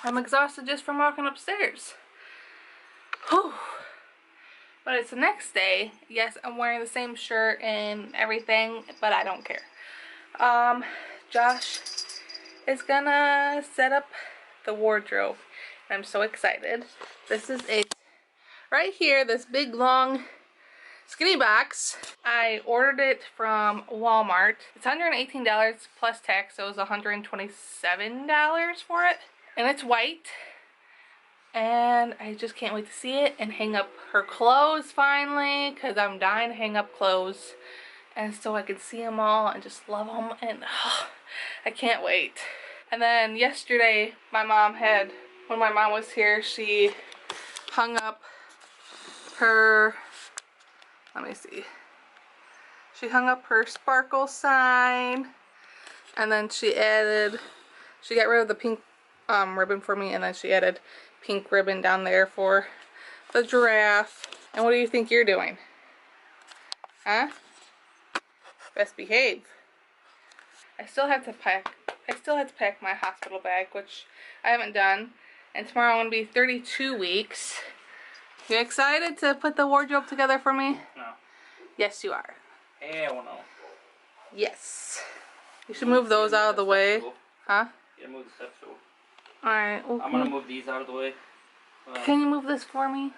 I'm exhausted just from walking upstairs. Whew. But it's the next day. Yes, I'm wearing the same shirt and everything, but I don't care. Josh is gonna set up the wardrobe. I'm so excited. This is it right here, this big long skinny box. I ordered it from Walmart. It's $118 plus tax, so it was $127 for it. And it's white. And I just can't wait to see it and hang up her clothes finally, because I'm dying to hang up clothes. And so I can see them all and just love them, and I can't wait. And then yesterday, when my mom was here, she hung up her, let me see. She hung up her sparkle sign, and then she got rid of the pink ribbon for me, and then she added pink ribbon down there for the giraffe. And what do you think you're doing? Huh? Best behave. I still have to pack my hospital bag, which I haven't done. And tomorrow I'm gonna be 32 weeks. You excited to put the wardrobe together for me? No. Yes, you are. Hell no. Yes. You should move those out of the way. Huh? Yeah, move the step stool. Alright. Well, I'm gonna move these out of the way. Can you move this for me?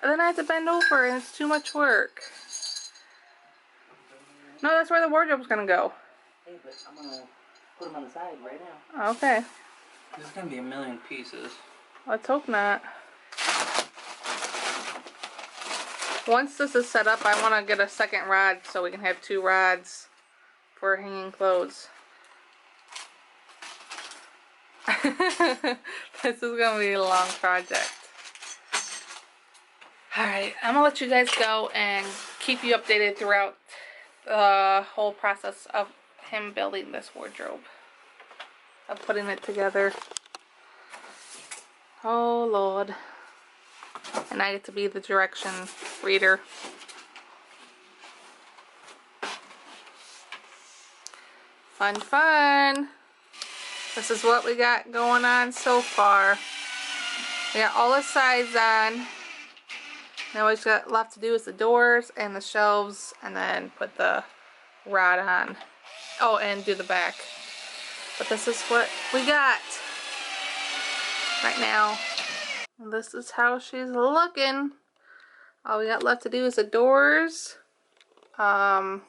Then I have to bend over and it's too much work. No, that's where the wardrobe's gonna go. Hey, but I'm gonna put them on the side right now. Okay. There's gonna be a million pieces. Let's hope not. Once this is set up, I want to get a second rod so we can have 2 rods for hanging clothes. This is going to be a long project. Alright, I'm going to let you guys go and keep you updated throughout the whole process of him building this wardrobe. Of putting it together. Oh Lord. And I get to be the direction reader. Fun, fun. This is what we got going on so far. We got all the sides on. Now what we got left to do is the doors and the shelves, and then put the rod on. Oh, and do the back. But this is what we got right now. And this is how she's looking. All we got left to do is the doors. What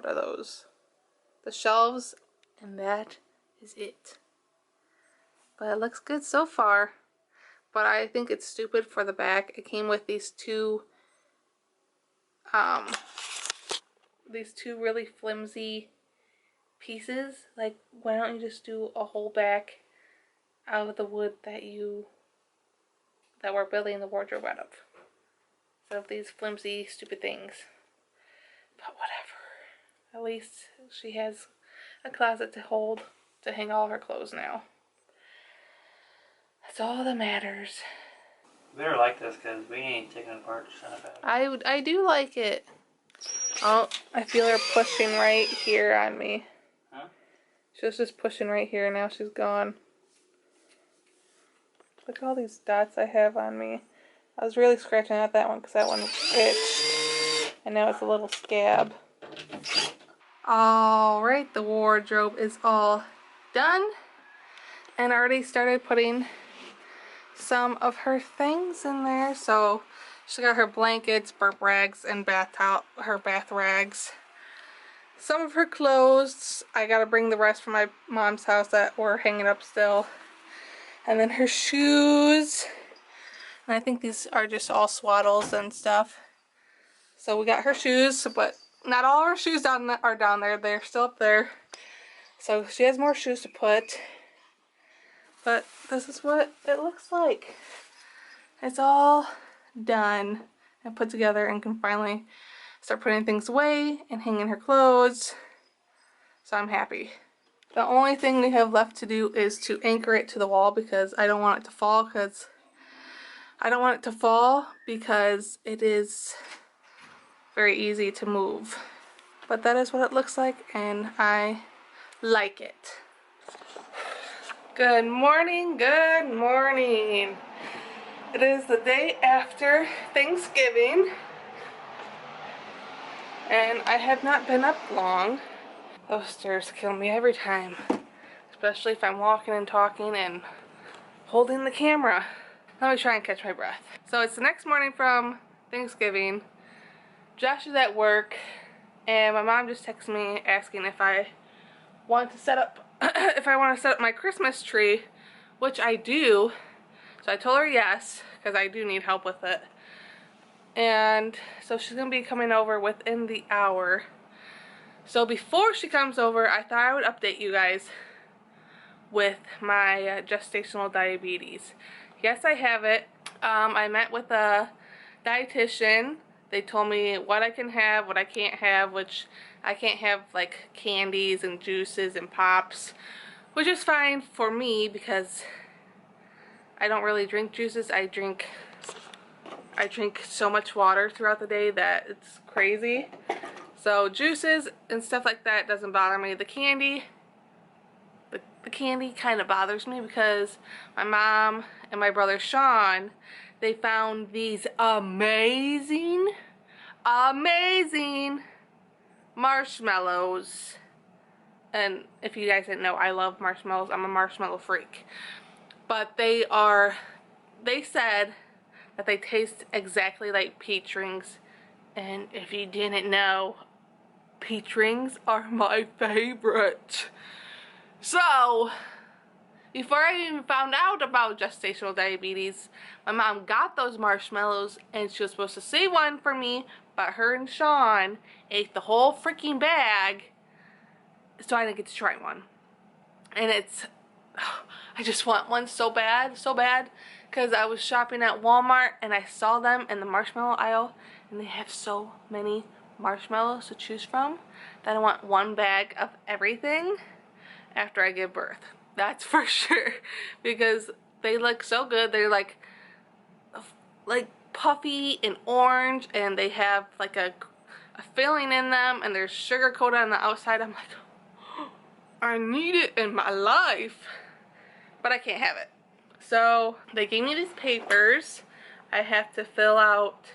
are those? The shelves, and that is it. But it looks good so far. But I think it's stupid for the back. It came with these two really flimsy pieces. Like, why don't you just do a whole back out of the wood that we're building the wardrobe out of, instead of these flimsy, stupid things. But whatever. At least she has a closet to hang all her clothes now. That's all that matters. You better like this, because we ain't taking it apart to send it back. I do like it. Oh, I feel her pushing right here on me. Huh? She was just pushing right here, now she's gone. Look at all these dots I have on me. I was really scratching at that one because that one itched. And now it's a little scab. Alright, the wardrobe is all done. And I already started putting some of her things in there. So she got her blankets, burp rags, and her bath rags. Some of her clothes. I gotta bring the rest from my mom's house that were hanging up still. And then her shoes. And I think these are just all swaddles and stuff. So we got her shoes, but not all her shoes are down there. They're still up there. So she has more shoes to put. But this is what it looks like. It's all done and put together, and can finally start putting things away and hanging her clothes. So I'm happy. The only thing we have left to do is to anchor it to the wall, because I don't want it to fall, because it is very easy to move. But that is what it looks like, and I like it. Good morning, good morning. It is the day after Thanksgiving, and I have not been up long. Those stairs kill me every time, especially if I'm walking and talking and holding the camera. Let me try and catch my breath. So it's the next morning from Thanksgiving. Josh is at work, and my mom just texted me asking if I want to set up my Christmas tree, which I do. So I told her yes, because I do need help with it. And so she's gonna be coming over within the hour. So before she comes over, I thought I would update you guys with my gestational diabetes. Yes, I have it. I met with a dietitian. They told me what I can have, what I can't have, which I can't have like candies and juices and pops, which is fine for me because I don't really drink juices. I drink so much water throughout the day that it's crazy. So juices and stuff like that doesn't bother me. The candy kind of bothers me because my mom and my brother Sean, they found these amazing marshmallows. And if you guys didn't know, I love marshmallows. I'm a marshmallow freak. But they said that they taste exactly like peach rings. And if you didn't know, peach rings are my favorite. So, before I even found out about gestational diabetes, my mom got those marshmallows and she was supposed to save one for me, but her and Sean ate the whole freaking bag, so I didn't get to try one. And I just want one so bad, because I was shopping at Walmart and I saw them in the marshmallow aisle, and they have so many marshmallows to choose from that I want one bag of everything after I give birth. That's for sure, because they look so good. They're like puffy and orange, and they have like a filling in them, and there's sugar coated on the outside. I'm like, oh, I need it in my life, but I can't have it. So they gave me these papers I have to fill out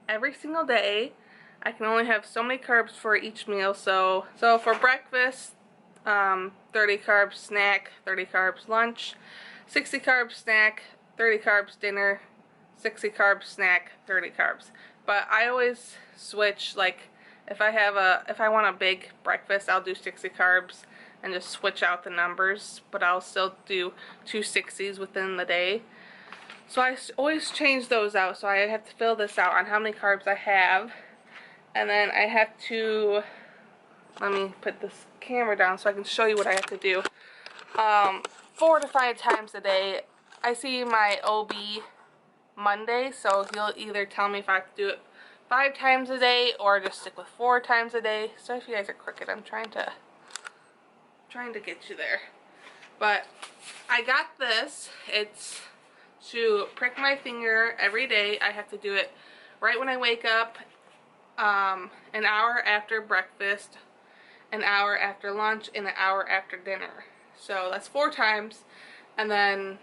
every single day. I can only have so many carbs for each meal. So for breakfast, 30 carbs snack, 30 carbs lunch, 60 carbs snack, 30 carbs dinner, 60 carbs snack, 30 carbs. But I always switch, like if I want a big breakfast, I'll do 60 carbs and just switch out the numbers, but I'll still do 2 60s within the day. So I always change those out. So I have to fill this out on how many carbs I have, and then I have to, let me put this camera down so I can show you what I have to do. 4 to 5 times a day. I see my OB Monday, so he'll either tell me if I have to do it 5 times a day or just stick with 4 times a day. So if you guys are crooked, I'm trying to get you there. But I got this. It's to prick my finger every day. I have to do it right when I wake up, an hour after breakfast, an hour after lunch, and an hour after dinner. So that's 4 times, and then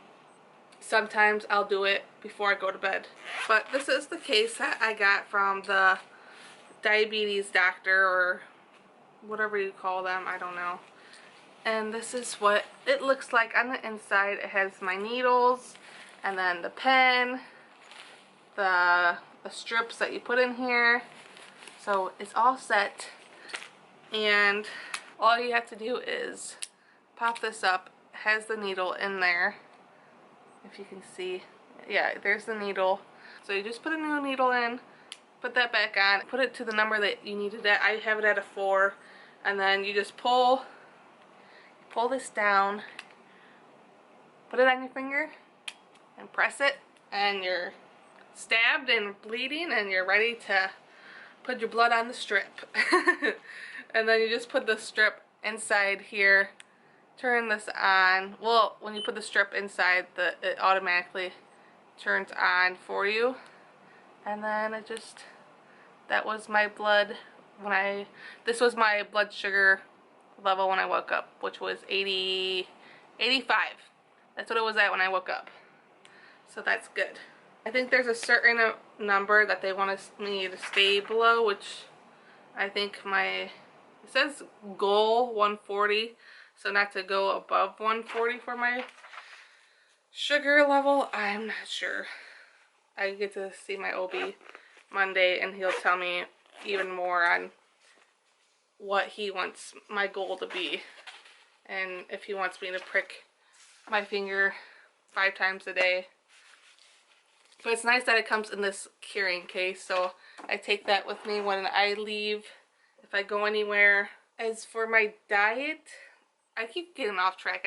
sometimes I'll do it before I go to bed. But this is the case that I got from the diabetes doctor, or whatever you call them, I don't know. And this is what it looks like on the inside. It has my needles, and then the pen, the strips that you put in here. So it's all set, and all you have to do is pop this up. It has the needle in there, if you can see. Yeah, there's the needle. So you just put a new needle in, put that back on, put it to the number that you need it at. I have it at a 4, and then you just pull this down, put it on your finger, and press it, and you're stabbed and bleeding, and you're ready to put your blood on the strip. And then you just put the strip inside here, turn this on. Well, when you put the strip inside, it automatically turns on for you. And then that was my blood this was my blood sugar level when I woke up, which was 85. That's what it was at when I woke up. So that's good. I think there's a certain number that they want me to stay below, which I think it says goal 140, so not to go above 140 for my sugar level. I'm not sure. I get to see my OB Monday and he'll tell me even more on what he wants my goal to be, and if he wants me to prick my finger 5 times a day. But it's nice that it comes in this carrying case, so I take that with me when I leave, if I go anywhere. As for my diet, I keep getting off track.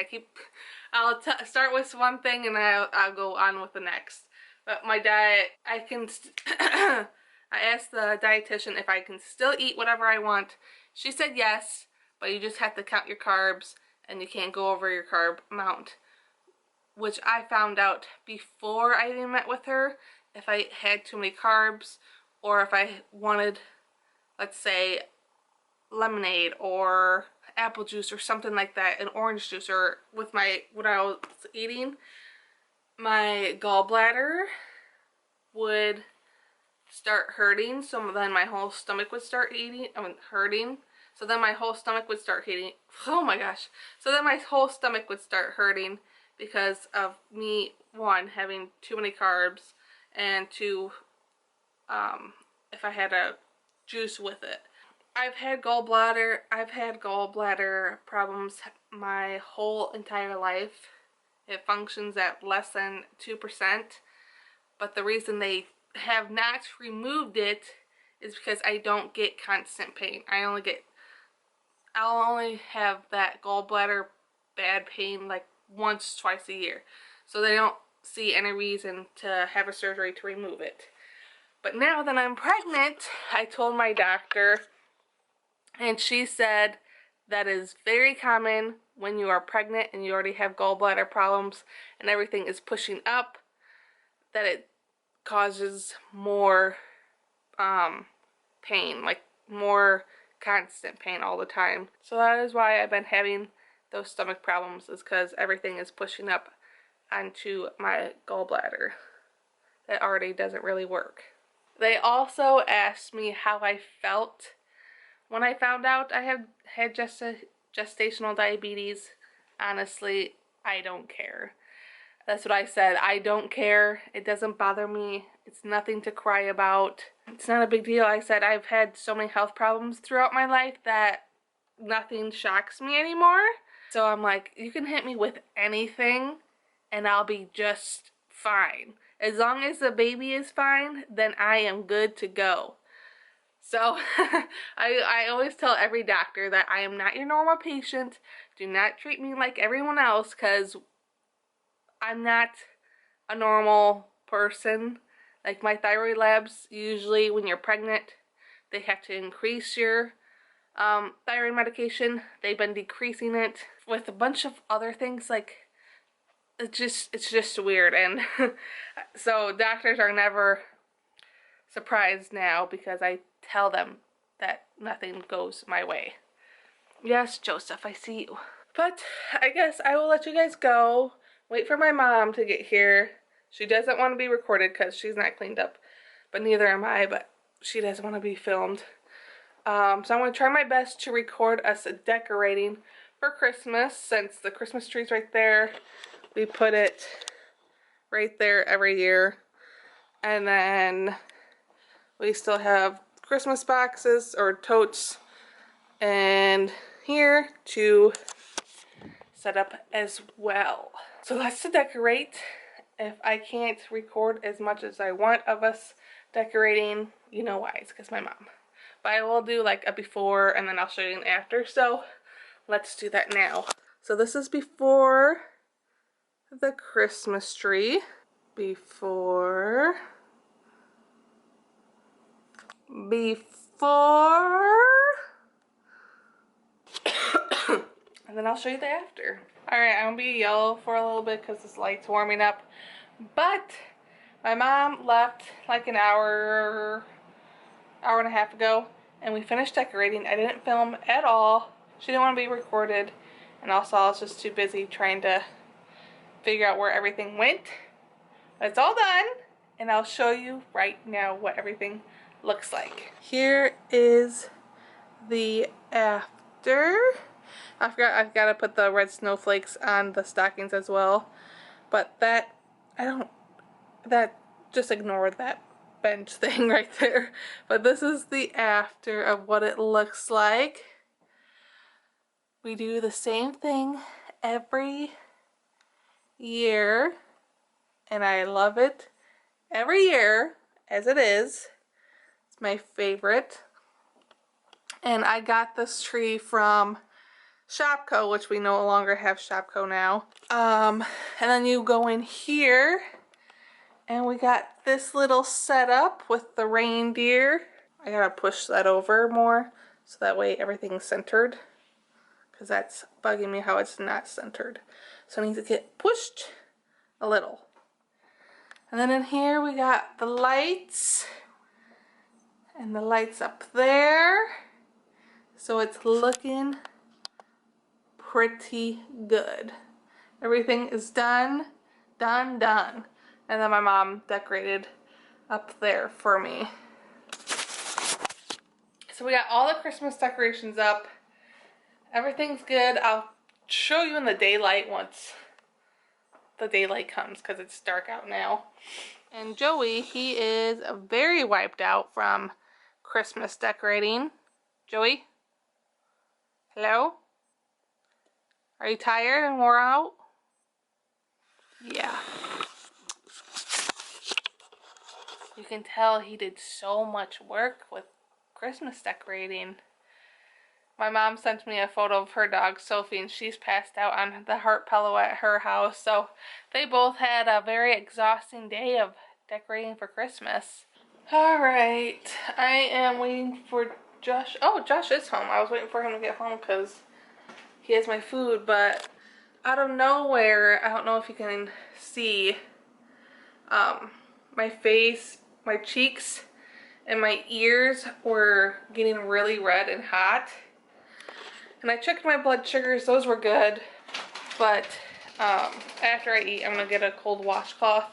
I'll start with one thing and I'll go on with the next. But my diet, I asked the dietitian if I can still eat whatever I want. She said yes, but you just have to count your carbs and you can't go over your carb amount. Which I found out before I even met with her, if I had too many carbs, or if I wanted, let's say, lemonade or apple juice or something like that, an orange juice, or with what I was eating, my gallbladder would start hurting, so then my whole stomach would start hurting. So then my whole stomach would start hitting. Oh my gosh. So then my whole stomach would start hurting because of me, one, having too many carbs, and two, if I had a juice with it. I've had gallbladder problems my whole entire life. It functions at less than 2%, but the reason they have not removed it is because I don't get constant pain. I'll only have that gallbladder bad pain like once, twice a year. So they don't see any reason to have a surgery to remove it. But now that I'm pregnant, I told my doctor, and she said that is very common when you are pregnant and you already have gallbladder problems and everything is pushing up, that it causes more pain, like more constant pain all the time. So that is why I've been having those stomach problems, is because everything is pushing up onto my gallbladder that already doesn't really work. They also asked me how I felt when I found out I had gestational diabetes. Honestly, I don't care. That's what I said. I don't care. It doesn't bother me. It's nothing to cry about. It's not a big deal. I said I've had so many health problems throughout my life that nothing shocks me anymore. So I'm like, you can hit me with anything and I'll be just fine. As long as the baby is fine, then I am good to go. So I always tell every doctor that I am not your normal patient. Do not treat me like everyone else, because I'm not a normal person. Like my thyroid labs, usually when you're pregnant, they have to increase your thyroid medication. They've been decreasing it with a bunch of other things. Like it's just weird. And so doctors are never surprised now because I tell them that nothing goes my way. Yes, Joseph, I see you. But I guess I will let you guys go. Wait for my mom to get here. She doesn't want to be recorded because she's not cleaned up, but neither am I, but she doesn't want to be filmed. So I'm going to try my best to record us decorating for Christmas, since the Christmas tree's right there. We put it right there every year. And then we still have Christmas boxes or totes and here to set up as well. So that's to decorate. If I can't record as much as I want of us decorating, you know why, it's because my mom. But I will do like a before and then I'll show you an after, so let's do that now. So this is before the Christmas tree. Before. And then I'll show you the after. Alright, I'm gonna be yellow for a little bit because this light's warming up. But my mom left like an hour and a half ago, and we finished decorating. I didn't film at all. She didn't want to be recorded, and also I was just too busy trying to figure out where everything went. It's all done, and I'll show you right now what everything looks like. Here is the after. I forgot I've got to put the red snowflakes on the stockings as well, but that just ignore that bench thing right there. But this is the after of what it looks like. We do the same thing every year, and I love it every year as it is. It's my favorite. And I got this tree from Shopko, which we no longer have Shopko now. And then you go in here, and we got this little setup with the reindeer. I gotta push that over more so that way everything's centered, because that's bugging me how it's not centered. So it needs to get pushed a little. And then in here we got the lights, and the lights up there. So it's looking pretty good. Everything is done. And then my mom decorated up there for me. So we got all the Christmas decorations up. Everything's good. I'll show you in the daylight once the daylight comes, because it's dark out now. And Joey, he is very wiped out from Christmas decorating. Joey? Hello? Are you tired and wore out? Yeah. You can tell he did so much work with Christmas decorating. My mom sent me a photo of her dog, Sophie, and she's passed out on the heart pillow at her house. So they both had a very exhausting day of decorating for Christmas. Alright, I am waiting for Josh. Oh, Josh is home. I was waiting for him to get home because he has my food, but out of nowhere, I don't know if you can see, my face, my cheeks, and my ears were getting really red and hot. And I checked my blood sugars, those were good. But after I eat, I'm going to get a cold washcloth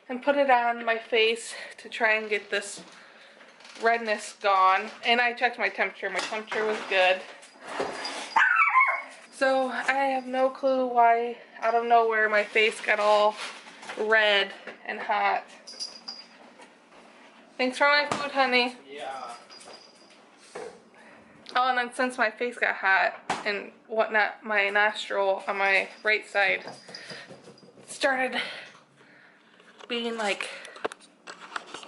and put it on my face to try and get this redness gone. And I checked my temperature. My temperature was good. So I have no clue why out of nowhere my face got all red and hot. Thanks for my food, honey. Yeah. Oh, and then since my face got hot and whatnot, my nostril on my right side started being like,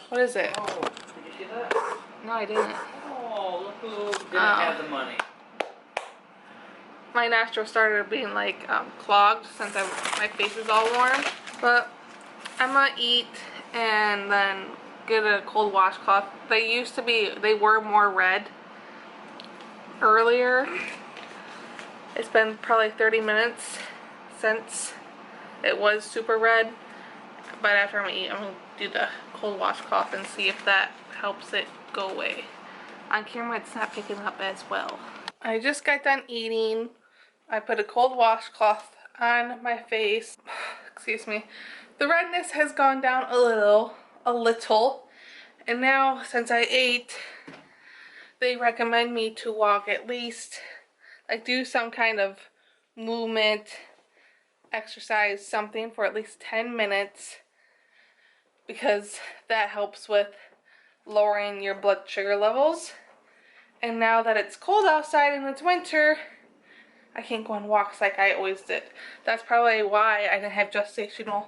what is it? Oh, did you see that? No, I didn't. Oh, look who didn't have the money. My nostril started being like clogged since my face is all warm. But I'm gonna eat and then get a cold washcloth. They were more red earlier. It's been probably 30 minutes since it was super red. But after I'm gonna eat, I'm gonna do the cold washcloth and see if that helps it go away. On camera, it's not picking up as well. I just got done eating. I put a cold washcloth on my face. Excuse me. The redness has gone down a little. And now, since I ate, they recommend me to walk at least, like do some kind of movement, exercise, something for at least 10 minutes. Because that helps with lowering your blood sugar levels. And now that it's cold outside and it's winter, I can't go on walks like I always did. That's probably why I didn't have gestational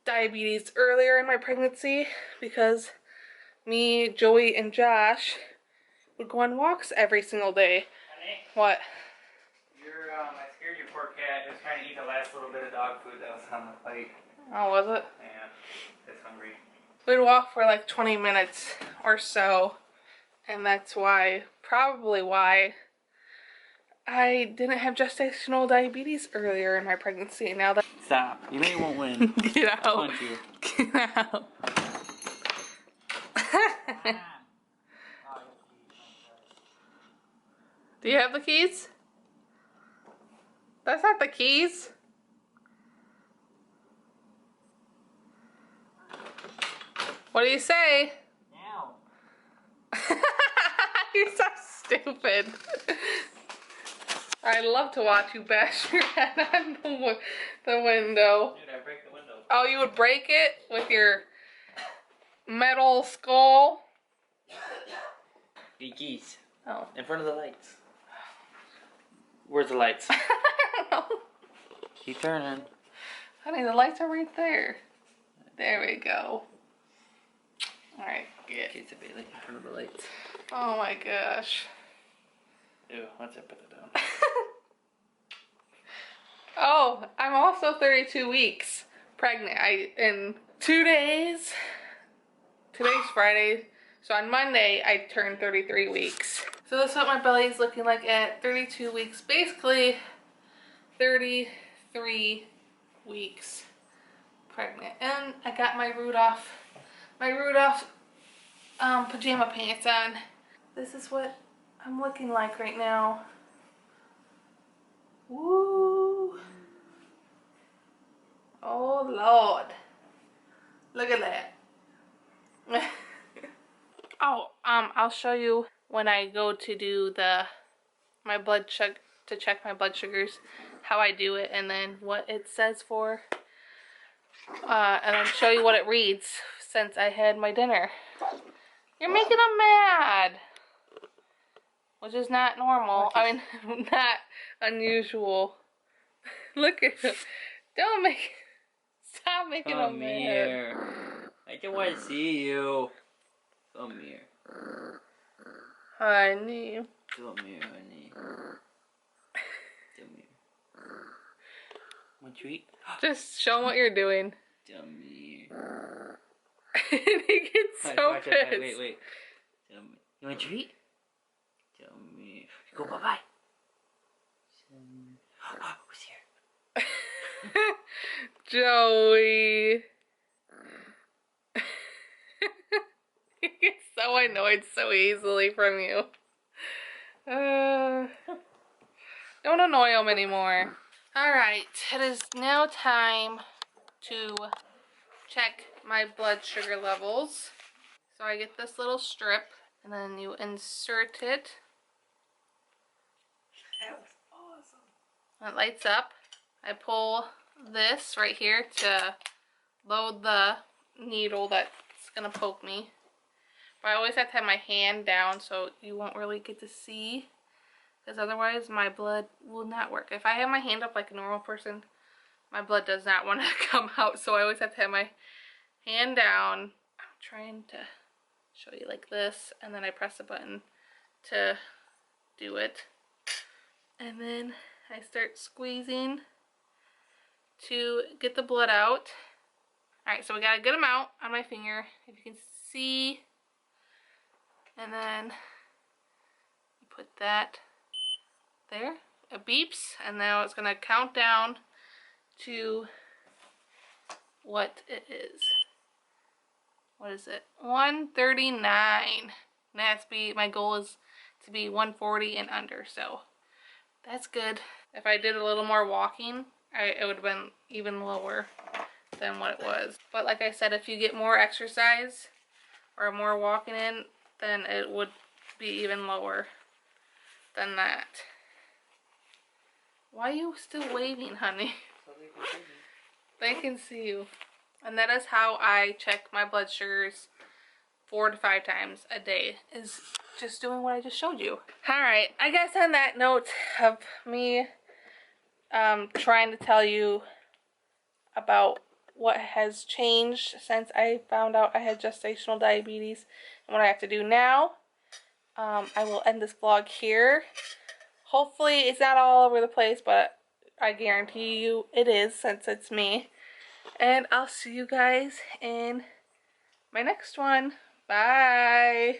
diabetes earlier in my pregnancy, because me, Joey, and Josh would go on walks every single day. Honey? What? I scared your poor cat. It was trying to eat the last little bit of dog food that was on the plate. Oh, was it? Yeah, it's hungry. We'd walk for like 20 minutes or so, and that's why, probably why, I didn't have gestational diabetes earlier in my pregnancy. Now that Stop. You know you won't win. Get out. I'll punch you. Get out. Do you have the keys? That's not the keys. What do you say? Now. You're so stupid. I love to watch you bash your head on the window. Dude, I break the window. Oh, you would break it with your metal skull? Hey, geese. Oh. In front of the lights. Where's the lights? I don't know. Keep turning. Honey, the lights are right there. There we go. Alright, good. Okay, so Bailey, in front of the lights. Oh my gosh. Ew, once I put it down. Oh, I'm also 32 weeks pregnant. In 2 days. Today's Friday. So on Monday, I turned 33 weeks. So that's what my belly is looking like at 32 weeks. Basically, 33 weeks pregnant. And I got my Rudolph pajama pants on. This is what I'm looking like right now. Woo! Oh Lord. Look at that. Oh, I'll show you when I go to do my blood check, to check my blood sugars, how I do it, and then what it says for, and then show you what it reads since I had my dinner. You're making them mad, which is not normal. I mean, not unusual. Look at him. Don't make, stop making them Come mad. here. I just want to see you. Come here. Honey. Come here, honey. Come here. Want to eat? Just show them what you're doing. Come here. And he gets so Watch pissed. it. Wait. Come here. You want to eat? Come here. Go bye-bye. Who's here? Joey. He gets so annoyed so easily from you. Don't annoy him anymore. Alright, it is now time to check my blood sugar levels. So I get this little strip, and then you insert it. That was awesome. It lights up. I pull this right here to load the needle that's gonna poke me. But I always have to have my hand down so you won't really get to see, because otherwise my blood will not work. If I have my hand up like a normal person, my blood does not want to come out, so I always have to have my hand down. I'm trying to show you like this, and then I press the button to do it. And then I start squeezing to get the blood out. Alright, so we got a good amount on my finger, if you can see. And then you put that there. It beeps, and now it's going to count down to what it is. What is it? 139. And that's my goal is to be 140 and under, so that's good. If I did a little more walking, it would have been even lower than what it was. But like I said, if you get more exercise or more walking in, then it would be even lower than that. Why are you still waving, honey? So they can see me. They can see you. And that is how I check my blood sugars 4 to 5 times a day, is just doing what I just showed you. Alright, I guess on that note of me trying to tell you about what has changed since I found out I had gestational diabetes and what I have to do now, I will end this vlog here. Hopefully it's not all over the place, but I guarantee you it is, since it's me. And I'll see you guys in my next one. Bye.